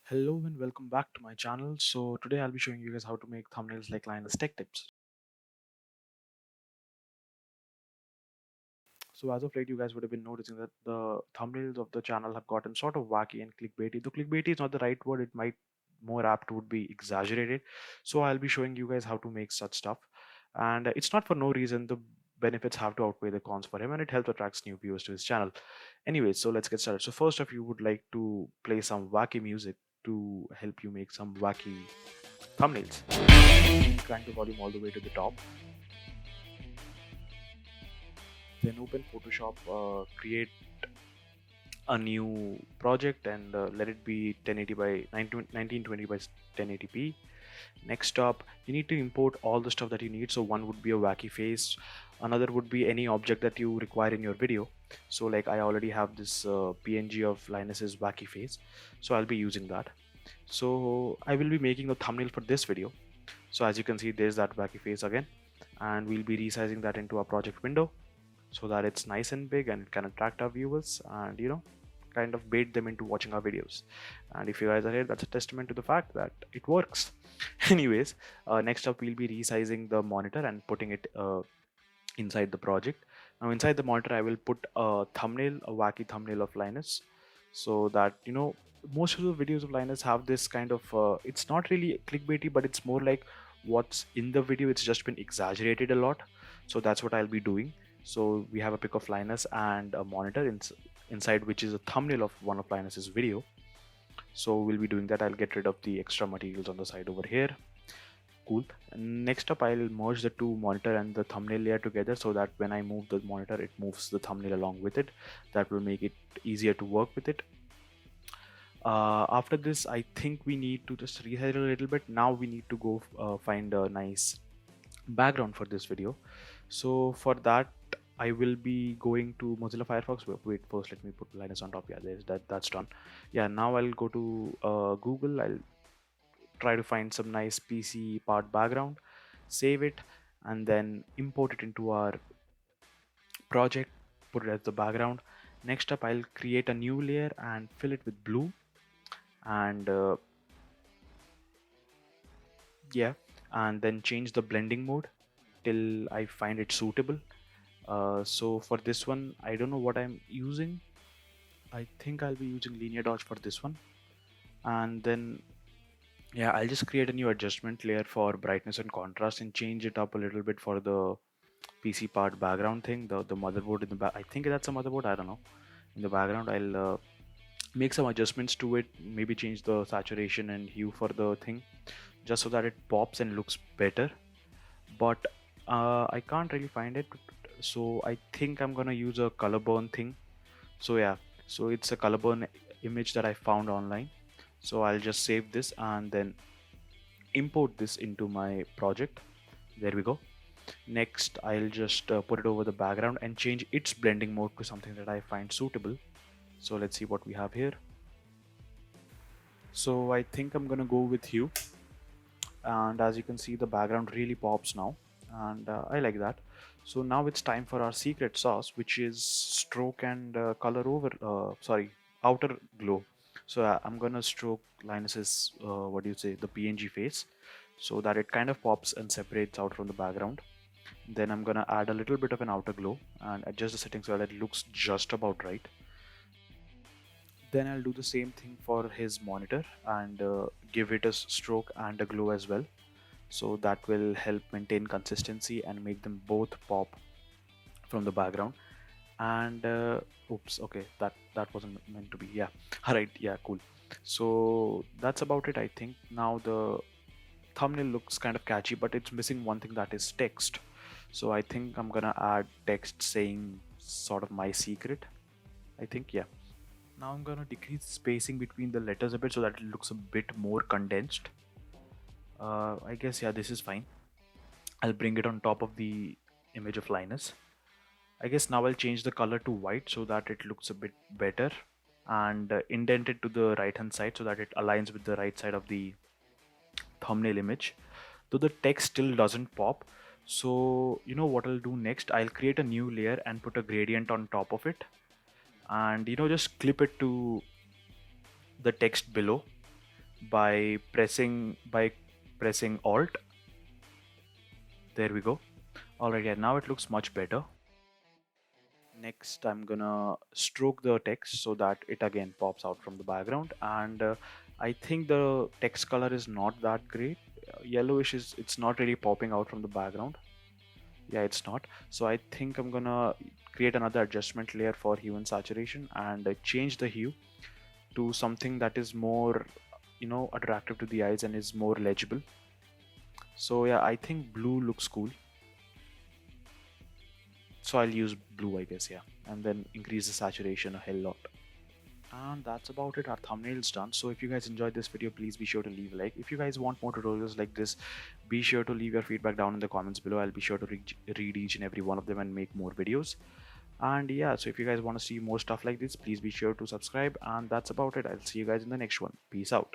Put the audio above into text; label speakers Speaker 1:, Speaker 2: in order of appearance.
Speaker 1: Hello and welcome back to my channel. So today I'll be showing you guys how to make thumbnails like Linus Tech Tips. So as of late, you guys would have been noticing that the thumbnails of the channel have gotten sort of wacky and clickbaity. Though clickbaity is not the right word, it might more apt would be exaggerated. So I'll be showing you guys how to make such stuff. And it's not for no reason. The benefits have to outweigh the cons for him, and it helps attracts new viewers to his channel. Anyways, so let's get started. So first off, you would like to play some wacky music to help you make some wacky thumbnails. Crank the volume all the way to the top. Then open Photoshop, create a new project and let it be 1080 by 1920 by 1080p. Next up, you need to import all the stuff that you need. So one would be a wacky face, another would be any object that you require in your video. So like I already have this PNG of Linus's wacky face, so I'll be using that. So I will be making the thumbnail for this video. So as you can see, there's that wacky face again, and we'll be resizing that into our project window so that it's nice and big and it can attract our viewers and kind of bait them into watching our videos. And if you guys are here, that's a testament to the fact that it works. Anyways, next up we'll be resizing the monitor and putting it inside the project. Now inside the monitor I will put a thumbnail, a wacky thumbnail of Linus, so that most of the videos of Linus have this kind of it's not really clickbaity, but it's more like what's in the video, it's just been exaggerated a lot. So that's what I'll be doing. So we have a pic of Linus and a monitor inside which is a thumbnail of one of Linus's video. So we'll be doing that. I'll get rid of the extra materials on the side over here. Cool. And next up, I'll merge the two monitor and the thumbnail layer together so that when I move the monitor, it moves the thumbnail along with it. That will make it easier to work with it. After this, I think we need to just resize a little bit. Now we need to go find a nice background for this video. So for that, I will be going to Mozilla Firefox. Wait, first let me put Linus on top. Yeah, there's that's done. Yeah, now I'll go to Google. I'll try to find some nice PC part background, save it, and then import it into our project, put it as the background. Next up, I'll create a new layer and fill it with blue, and yeah, and then change the blending mode till I find it suitable. So for this one, I don't know what I'm using. I think I'll be using Linear Dodge for this one, and then yeah, I'll just create a new adjustment layer for brightness and contrast and change it up a little bit for the PC part background thing. The motherboard in the back, I think that's a motherboard, I don't know. In the background, I'll make some adjustments to it, maybe change the saturation and hue for the thing just so that it pops and looks better. But I can't really find it, so I think I'm gonna use a color burn thing. So yeah, so it's a color burn image that I found online. So I'll just save this and then import this into my project. There we go. Next, I'll just put it over the background and change its blending mode to something that I find suitable. So let's see what we have here. So I think I'm gonna go with hue, and as you can see, the background really pops now, and I like that. So now it's time for our secret sauce, which is stroke and color over outer glow. So I'm gonna stroke Linus's what do you say, the PNG face, so that it kind of pops and separates out from the background. Then I'm gonna add a little bit of an outer glow and adjust the settings so that it looks just about right. Then I'll do the same thing for his monitor and give it a stroke and a glow as well. So that will help maintain consistency and make them both pop from the background. And oops, okay, that wasn't meant to be. Yeah, all right, yeah, cool. So that's about it, I think. Now the thumbnail looks kind of catchy, but it's missing one thing, that is text. So I think I'm gonna add text saying sort of my secret, I think. Yeah, now I'm gonna decrease spacing between the letters a bit so that it looks a bit more condensed. I guess, yeah, this is fine. I'll bring it on top of the image of Linus. I guess now I'll change the color to white so that it looks a bit better, and indent it to the right hand side so that it aligns with the right side of the thumbnail image, though the text still doesn't pop. So you know what I'll do next? I'll create a new layer and put a gradient on top of it, and just clip it to the text below. by pressing Alt. There we go. Alright, yeah, now it looks much better. Next, I'm gonna stroke the text so that it again pops out from the background. And I think the text color is not that great. Yellowish is, it's not really popping out from the background. Yeah, it's not. So I think I'm gonna create another adjustment layer for hue and saturation and change the hue to something that is more, attractive to the eyes and is more legible. So yeah, I think blue looks cool. So I'll use blue, I guess, yeah. And then increase the saturation a hell lot. And that's about it. Our thumbnail's done. So if you guys enjoyed this video, please be sure to leave a like. If you guys want more tutorials like this, be sure to leave your feedback down in the comments below. I'll be sure to read each and every one of them and make more videos. And yeah, so if you guys want to see more stuff like this, please be sure to subscribe. And that's about it. I'll see you guys in the next one. Peace out.